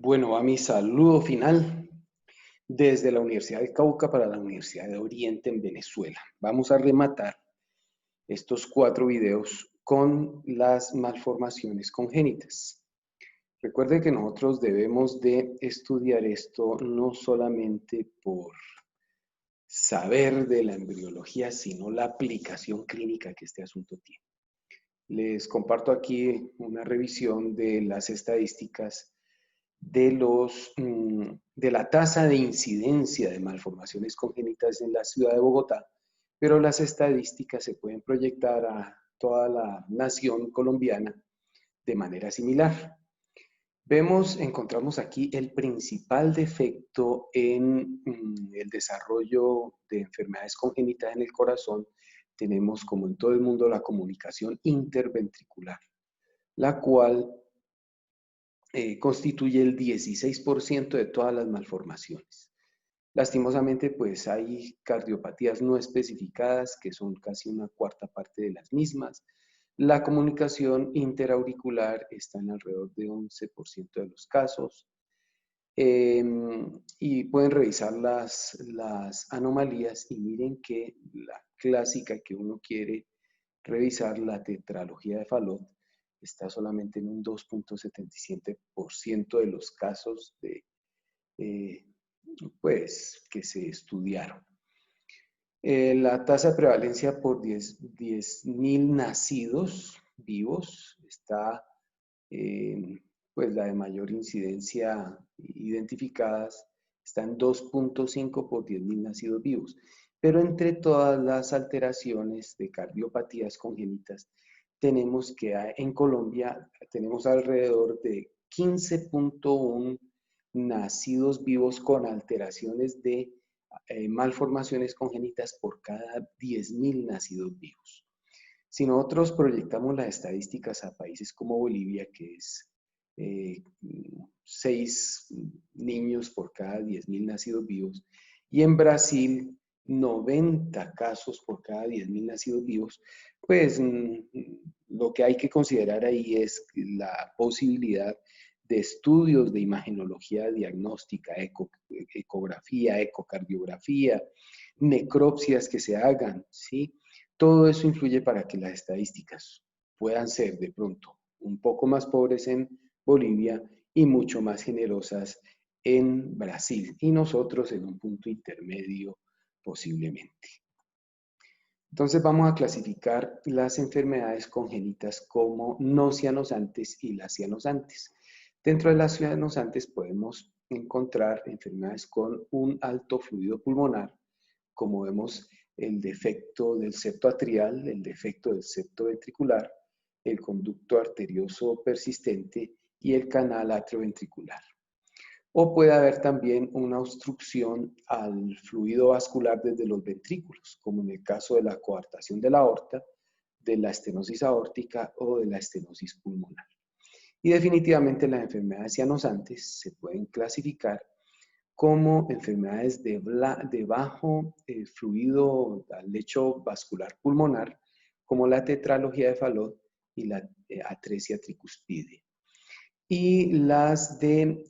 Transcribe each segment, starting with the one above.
Bueno, va mi saludo final desde la Universidad del Cauca para la Universidad de Oriente en Venezuela. Vamos a rematar estos 4 videos con las malformaciones congénitas. Recuerde que nosotros debemos de estudiar esto no solamente por saber de la embriología, sino la aplicación clínica que este asunto tiene. Les comparto aquí una revisión de las estadísticas de la tasa de incidencia de malformaciones congénitas en la ciudad de Bogotá, pero las estadísticas se pueden proyectar a toda la nación colombiana de manera similar. Encontramos aquí el principal defecto en el desarrollo de enfermedades congénitas en el corazón. Tenemos, como en todo el mundo, la comunicación interventricular, la cual constituye el 16% de todas las malformaciones. Lastimosamente, pues hay cardiopatías no especificadas, que son casi una cuarta parte de las mismas. La comunicación interauricular está en alrededor de 11% de los casos. Y pueden revisar las anomalías y miren que la clásica que uno quiere revisar, la tetralogía de Fallot, está solamente en un 2.77% de los casos eh, que se estudiaron. La tasa de prevalencia por 10.000 nacidos vivos está, pues la de mayor incidencia identificadas está en 2.5 por 10.000 nacidos vivos. Pero entre todas las alteraciones de cardiopatías congénitas, tenemos que en Colombia tenemos alrededor de 15.1 nacidos vivos con alteraciones de malformaciones congénitas por cada 10.000 nacidos vivos. Si nosotros proyectamos las estadísticas a países como Bolivia, que es 6 niños por cada 10.000 nacidos vivos, y en Brasil 90 casos por cada 10.000 nacidos vivos, pues lo que hay que considerar ahí es la posibilidad de estudios de imagenología diagnóstica, ecografía, ecocardiografía, necropsias que se hagan, ¿sí? Todo eso influye para que las estadísticas puedan ser de pronto un poco más pobres en Bolivia y mucho más generosas en Brasil, y nosotros en un punto intermedio posiblemente. Entonces vamos a clasificar las enfermedades congénitas como no cianosantes y las cianosantes. Dentro de las cianosantes podemos encontrar enfermedades con un alto fluido pulmonar, como vemos el defecto del septo atrial, el defecto del septo ventricular, el conducto arterioso persistente y el canal atrioventricular. O puede haber también una obstrucción al fluido vascular desde los ventrículos, como en el caso de la coartación de la aorta, de la estenosis aórtica o de la estenosis pulmonar. Y definitivamente las enfermedades cianosantes se pueden clasificar como enfermedades de bajo fluido al lecho vascular pulmonar, como la tetralogía de Fallot y la atresia tricuspide. Y las de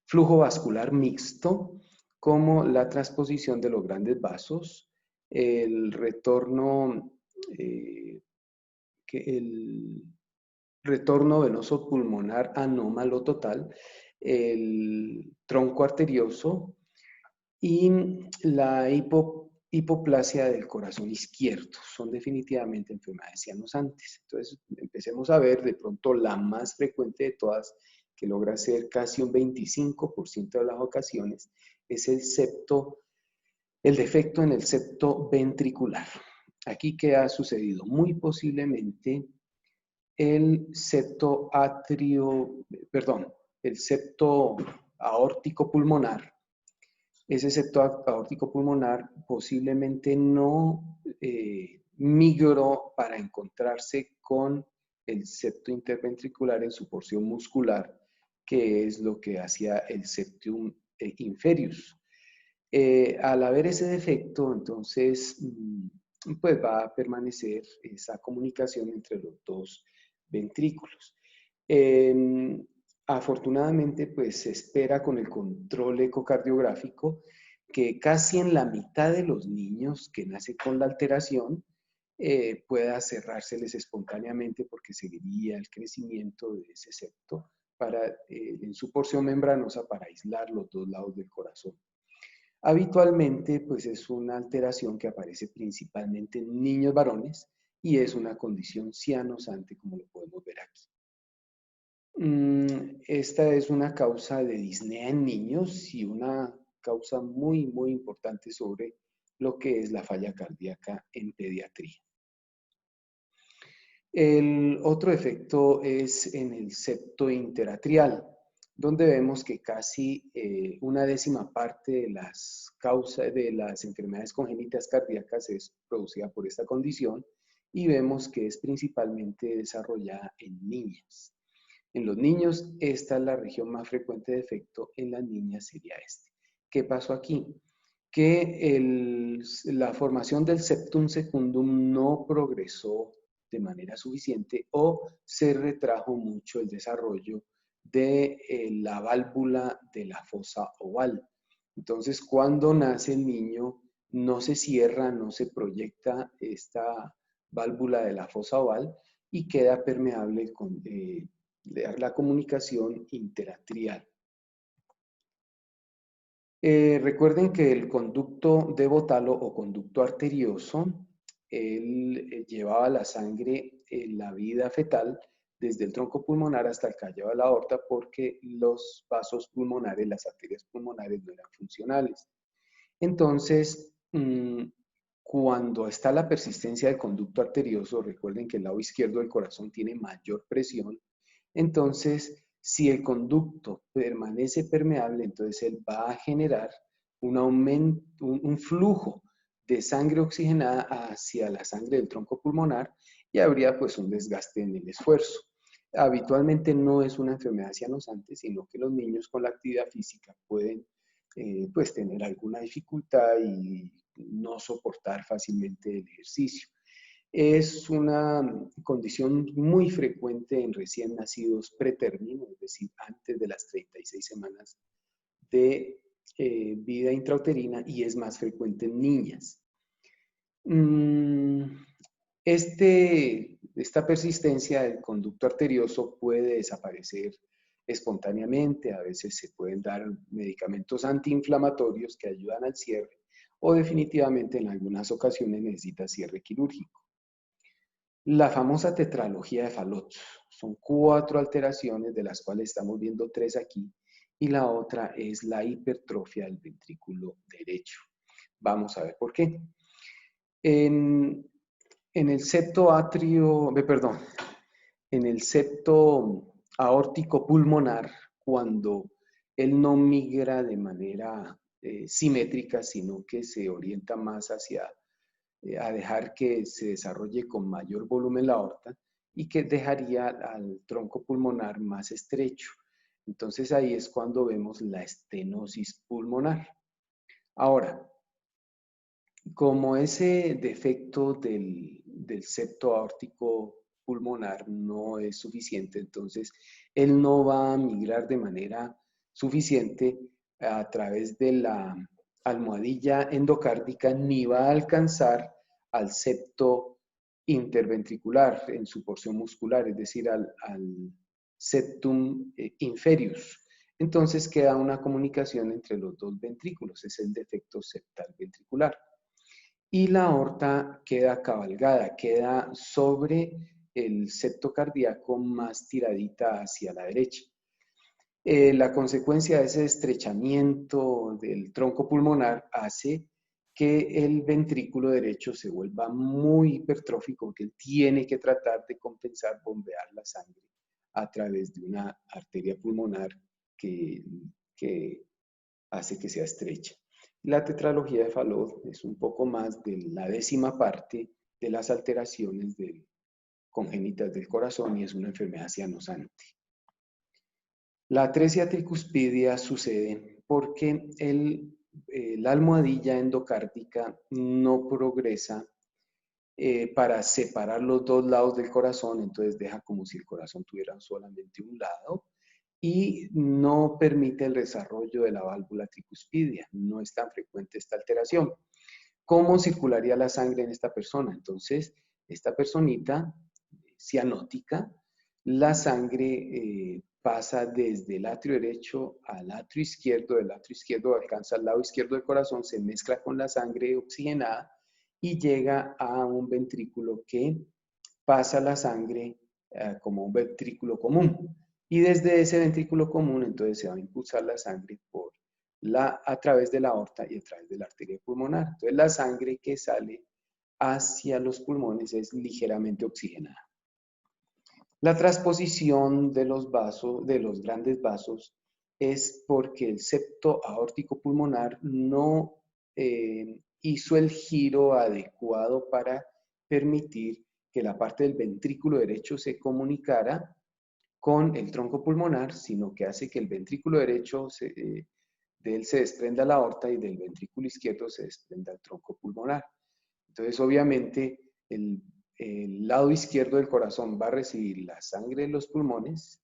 flujo vascular mixto, como la transposición de los grandes vasos, el retorno, el retorno venoso pulmonar anómalo total, el tronco arterioso y la hipoplasia del corazón izquierdo. Son definitivamente enfermedades cianosantes. Entonces, empecemos a ver de pronto la más frecuente de todas, que logra ser casi un 25% de las ocasiones, es el defecto en el septo ventricular. Aquí, ¿qué ha sucedido? Muy posiblemente el septo aórtico pulmonar. Ese septo aórtico pulmonar posiblemente no migró para encontrarse con el septo interventricular en su porción muscular, que es lo que hacía el septum inferius. Al haber ese defecto, entonces, pues va a permanecer esa comunicación entre los dos ventrículos. Afortunadamente, pues se espera con el control ecocardiográfico que casi en la mitad de los niños que nacen con la alteración pueda cerrárseles espontáneamente porque seguiría el crecimiento de ese septo en su porción membranosa para aislar los dos lados del corazón. Habitualmente, pues es una alteración que aparece principalmente en niños varones y es una condición cianosante, como lo podemos ver aquí. Esta es una causa de disnea en niños y una causa muy, muy importante sobre lo que es la falla cardíaca en pediatría. El otro efecto es en el septo interatrial, donde vemos que casi una décima parte de las causas de las enfermedades congénitas cardíacas es producida por esta condición y vemos que es principalmente desarrollada en niñas. En los niños, esta es la región más frecuente de efecto, en las niñas sería este. ¿Qué pasó aquí? Que la formación del septum secundum no progresó de manera suficiente o se retrajo mucho el desarrollo de la válvula de la fosa oval. Entonces, cuando nace el niño, no se cierra, no se proyecta esta válvula de la fosa oval y queda permeable con la comunicación interatrial. Recuerden que el conducto de Botalo o conducto arterioso, él llevaba la sangre en la vida fetal desde el tronco pulmonar hasta el callado de la aorta porque los vasos pulmonares, las arterias pulmonares no eran funcionales. Entonces, cuando está la persistencia del conducto arterioso, recuerden que el lado izquierdo del corazón tiene mayor presión, entonces si el conducto permanece permeable, entonces él va a generar un aumento, un flujo de sangre oxigenada hacia la sangre del tronco pulmonar y habría pues un desgaste en el esfuerzo. Habitualmente no es una enfermedad cianosante, sino que los niños con la actividad física pueden pues tener alguna dificultad y no soportar fácilmente el ejercicio. Es una condición muy frecuente en recién nacidos pretérmino, es decir, antes de las 36 semanas de vida intrauterina y es más frecuente en niñas. Esta persistencia del conducto arterioso puede desaparecer espontáneamente, a veces se pueden dar medicamentos antiinflamatorios que ayudan al cierre o definitivamente en algunas ocasiones necesita cierre quirúrgico. La famosa tetralogía de Fallot, son 4 alteraciones de las cuales estamos viendo 3 aquí y la otra es la hipertrofia del ventrículo derecho. Vamos a ver por qué. En el septo en el septo aórtico pulmonar, cuando él no migra de manera simétrica, sino que se orienta más hacia a dejar que se desarrolle con mayor volumen la aorta y que dejaría al tronco pulmonar más estrecho. Entonces ahí es cuando vemos la estenosis pulmonar. Ahora, como ese defecto del septo aórtico pulmonar no es suficiente, entonces él no va a migrar de manera suficiente a través de la almohadilla endocárdica ni va a alcanzar al septo interventricular en su porción muscular, es decir, al septum inferius. Entonces queda una comunicación entre los dos ventrículos, es el defecto septal ventricular. Y la aorta queda cabalgada, queda sobre el septo cardíaco más tiradita hacia la derecha. La consecuencia de ese estrechamiento del tronco pulmonar hace que el ventrículo derecho se vuelva muy hipertrófico, que tiene que tratar de compensar, bombear la sangre a través de una arteria pulmonar que hace que sea estrecha. La tetralogía de Fallot es un poco más de la décima parte de las alteraciones congénitas del corazón y es una enfermedad cianosante. La atresia tricuspidia sucede porque la almohadilla endocárdica no progresa para separar los dos lados del corazón, entonces deja como si el corazón tuviera solamente un lado y no permite el desarrollo de la válvula tricuspidia. No es tan frecuente esta alteración. ¿Cómo circularía la sangre en esta persona? Entonces, esta personita cianótica, la sangre pasa desde el atrio derecho al atrio izquierdo, del atrio izquierdo alcanza al lado izquierdo del corazón, se mezcla con la sangre oxigenada y llega a un ventrículo que pasa la sangre como un ventrículo común. Y desde ese ventrículo común, entonces se va a impulsar la sangre a través de la aorta y a través de la arteria pulmonar. Entonces la sangre que sale hacia los pulmones es ligeramente oxigenada. La transposición de los vasos, de los grandes vasos, es porque el septo aórtico pulmonar no hizo el giro adecuado para permitir que la parte del ventrículo derecho se comunicara con el tronco pulmonar, sino que hace que el ventrículo derecho de él se desprenda la aorta y del ventrículo izquierdo se desprenda el tronco pulmonar. Entonces, obviamente, el lado izquierdo del corazón va a recibir la sangre de los pulmones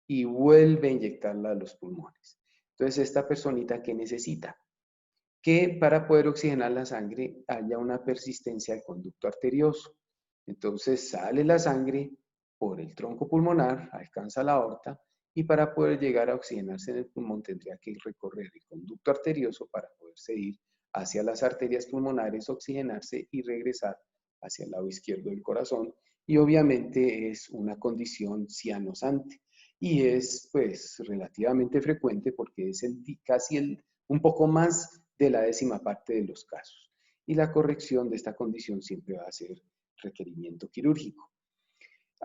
y vuelve a inyectarla a los pulmones. Entonces, esta personita, ¿qué necesita? Que para poder oxigenar la sangre haya una persistencia del conducto arterioso. Entonces, sale la sangre por el tronco pulmonar, alcanza la aorta, y para poder llegar a oxigenarse en el pulmón tendría que recorrer el conducto arterioso para poderse ir hacia las arterias pulmonares, oxigenarse y regresar hacia el lado izquierdo del corazón. Y obviamente es una condición cianosante. Y es pues relativamente frecuente porque es un poco más de la 10ª parte de los casos. Y la corrección de esta condición siempre va a ser requerimiento quirúrgico.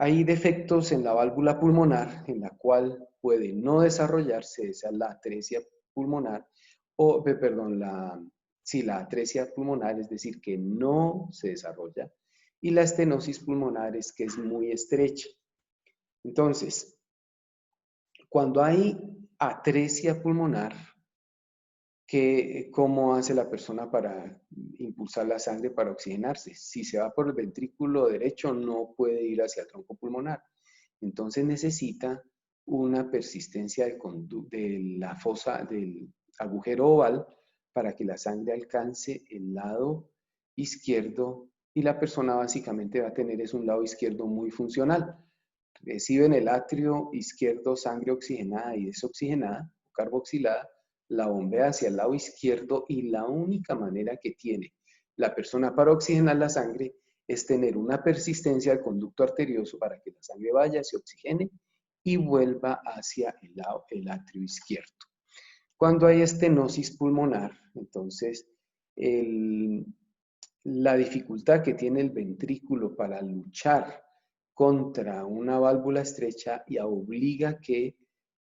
Hay defectos en la válvula pulmonar en la cual puede no desarrollarse, esa es la atresia pulmonar, la atresia pulmonar, es decir, que no se desarrolla, y la estenosis pulmonar es que es muy estrecha. Entonces, cuando hay atresia pulmonar, ¿cómo hace la persona para impulsar la sangre para oxigenarse? Si se va por el ventrículo derecho, no puede ir hacia el tronco pulmonar. Entonces necesita una persistencia de la fosa del agujero oval para que la sangre alcance el lado izquierdo y la persona básicamente va a tener un lado izquierdo muy funcional. Recibe en el atrio izquierdo sangre oxigenada y desoxigenada, carboxilada, la bombea hacia el lado izquierdo y la única manera que tiene la persona para oxigenar la sangre es tener una persistencia del conducto arterioso para que la sangre vaya, se oxigene y vuelva hacia el atrio izquierdo. Cuando hay estenosis pulmonar, entonces la dificultad que tiene el ventrículo para luchar contra una válvula estrecha y obliga que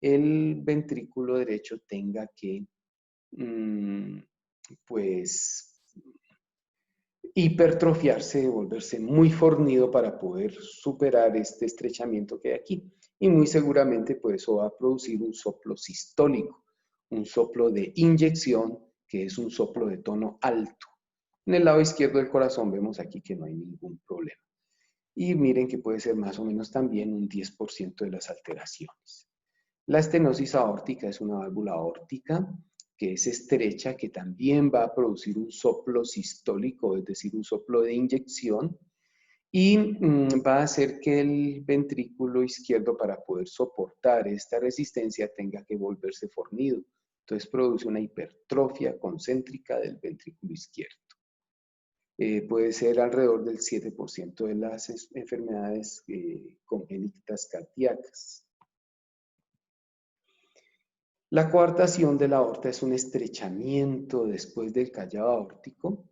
el ventrículo derecho tenga que, pues, hipertrofiarse, volverse muy fornido para poder superar este estrechamiento que hay aquí. Y muy seguramente, pues, eso va a producir un soplo sistólico, un soplo de inyección, que es un soplo de tono alto. En el lado izquierdo del corazón vemos aquí que no hay ningún problema. Y miren que puede ser más o menos también un 10% de las alteraciones. La estenosis aórtica es una válvula aórtica que es estrecha, que también va a producir un soplo sistólico, es decir, un soplo de inyección, y va a hacer que el ventrículo izquierdo, para poder soportar esta resistencia, tenga que volverse fornido. Entonces produce una hipertrofia concéntrica del ventrículo izquierdo. Puede ser alrededor del 7% de las enfermedades congénitas cardíacas. La coartación de la aorta es un estrechamiento después del callado aórtico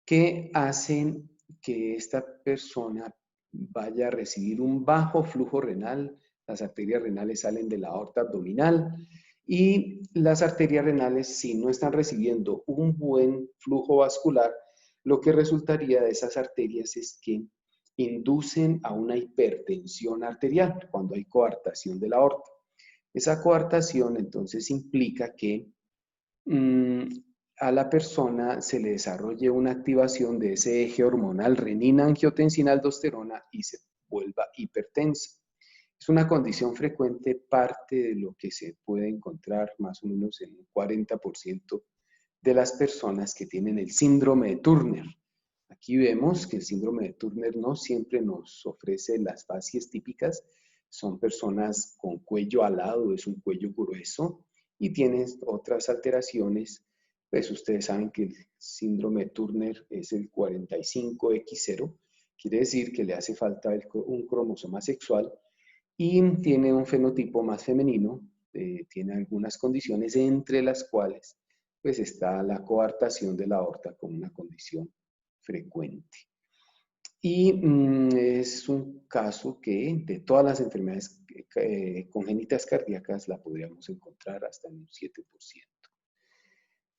que hacen que esta persona vaya a recibir un bajo flujo renal. Las arterias renales salen de la aorta abdominal y las arterias renales, si no están recibiendo un buen flujo vascular, lo que resultaría de esas arterias es que inducen a una hipertensión arterial cuando hay coartación de la aorta. Esa coartación entonces implica que a la persona se le desarrolle una activación de ese eje hormonal renina-angiotensina-aldosterona y se vuelva hipertensa. Es una condición frecuente, parte de lo que se puede encontrar más o menos en un 40% de las personas que tienen el síndrome de Turner. Aquí vemos que el síndrome de Turner no siempre nos ofrece las facies típicas. Son personas con cuello alado, es un cuello grueso y tienen otras alteraciones. Pues ustedes saben que el síndrome de Turner es el 45X0, quiere decir que le hace falta un cromosoma sexual y tiene un fenotipo más femenino, tiene algunas condiciones entre las cuales pues está la coartación de la aorta como una condición frecuente. Y es un caso que de todas las enfermedades congénitas cardíacas la podríamos encontrar hasta en un 7%.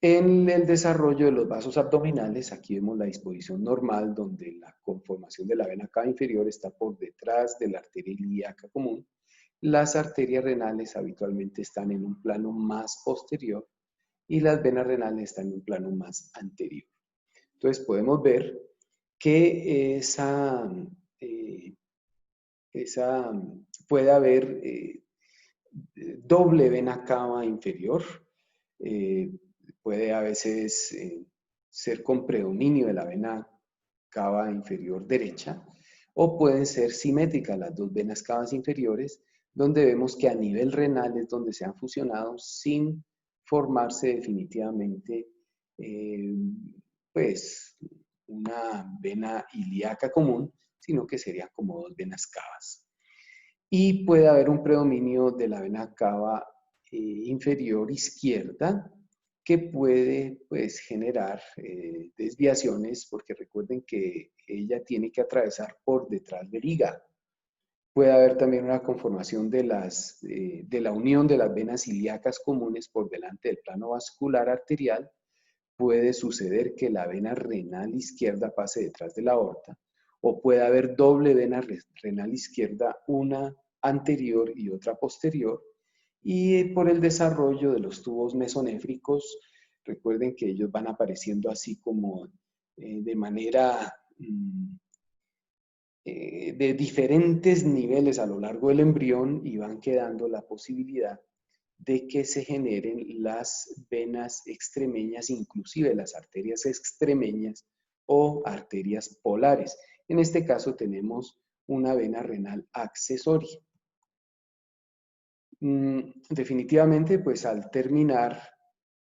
En el desarrollo de los vasos abdominales, aquí vemos la disposición normal donde la conformación de la vena cava inferior está por detrás de la arteria ilíaca común. Las arterias renales habitualmente están en un plano más posterior y las venas renales están en un plano más anterior. Entonces podemos ver que puede haber doble vena cava inferior, puede a veces ser con predominio de la vena cava inferior derecha, o pueden ser simétricas las dos venas cavas inferiores, donde vemos que a nivel renal es donde se han fusionado sin formarse definitivamente pues una vena ilíaca común, sino que serían como dos venas cavas. Y puede haber un predominio de la vena cava inferior izquierda que puede pues, generar desviaciones, porque recuerden que ella tiene que atravesar por detrás del hígado. Puede haber también una conformación de la unión de las venas ilíacas comunes por delante del plano vascular arterial. Puede suceder que la vena renal izquierda pase detrás de la aorta, o puede haber doble vena renal izquierda, una anterior y otra posterior, y por el desarrollo de los tubos mesonéfricos, recuerden que ellos van apareciendo así como de manera de diferentes niveles a lo largo del embrión y van quedando la posibilidad de que se generen las venas extremeñas, inclusive las arterias extremeñas o arterias polares. En este caso tenemos una vena renal accesoria. Definitivamente, pues al terminar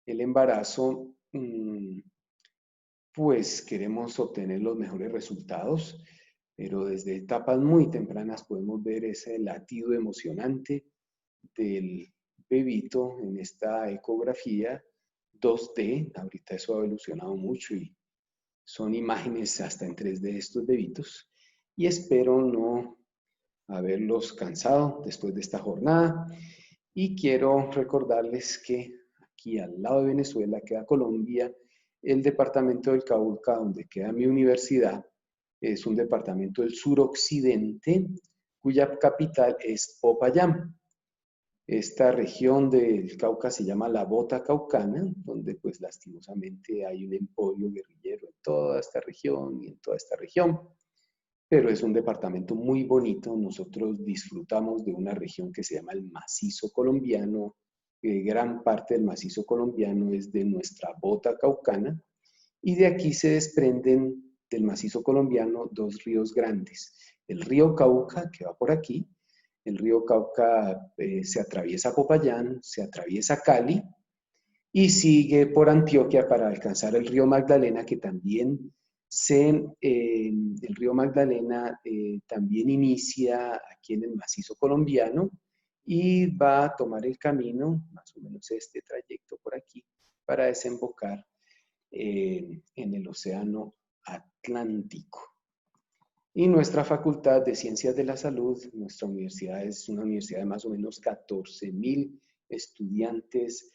el embarazo, pues queremos obtener los mejores resultados, pero desde etapas muy tempranas podemos ver ese latido emocionante del bebito en esta ecografía 2D. Ahorita eso ha evolucionado mucho y son imágenes hasta en 3D de estos bebitos. Y espero no haberlos cansado después de esta jornada. Y quiero recordarles que aquí al lado de Venezuela queda Colombia, el departamento del Cauca, donde queda mi universidad. Es un departamento del suroccidente, cuya capital es Popayán. Esta región del Cauca se llama la Bota Caucana, donde pues lastimosamente hay un emporio guerrillero en toda esta región y en toda esta región. Pero es un departamento muy bonito. Nosotros disfrutamos de una región que se llama el Macizo Colombiano. Gran parte del Macizo Colombiano es de nuestra Bota Caucana. Y de aquí se desprenden del Macizo Colombiano dos ríos grandes. El río Cauca, que va por aquí. El río Cauca se atraviesa Popayán, se atraviesa Cali y sigue por Antioquia para alcanzar el río Magdalena, que también el río Magdalena también inicia aquí en el Macizo Colombiano y va a tomar el camino, más o menos este trayecto por aquí, para desembocar en el Océano Atlántico. Y nuestra Facultad de Ciencias de la Salud, nuestra universidad es una universidad de más o menos 14,000 estudiantes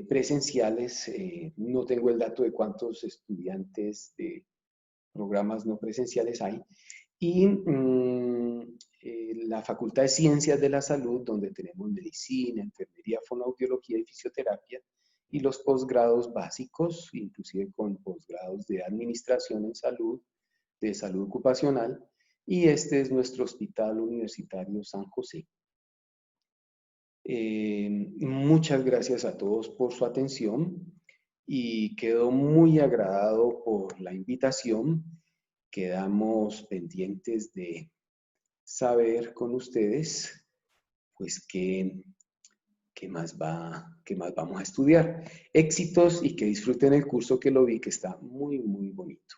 presenciales. No tengo el dato de cuántos estudiantes de programas no presenciales hay. Y la Facultad de Ciencias de la Salud, donde tenemos medicina, enfermería, fonoaudiología y fisioterapia, y los posgrados básicos, inclusive con posgrados de administración en salud, de salud ocupacional, y este es nuestro Hospital Universitario San José. Muchas gracias a todos por su atención y quedo muy agradado por la invitación. Quedamos pendientes de saber con ustedes, pues, qué más vamos a estudiar. Éxitos y que disfruten el curso, que lo vi que está muy, muy bonito.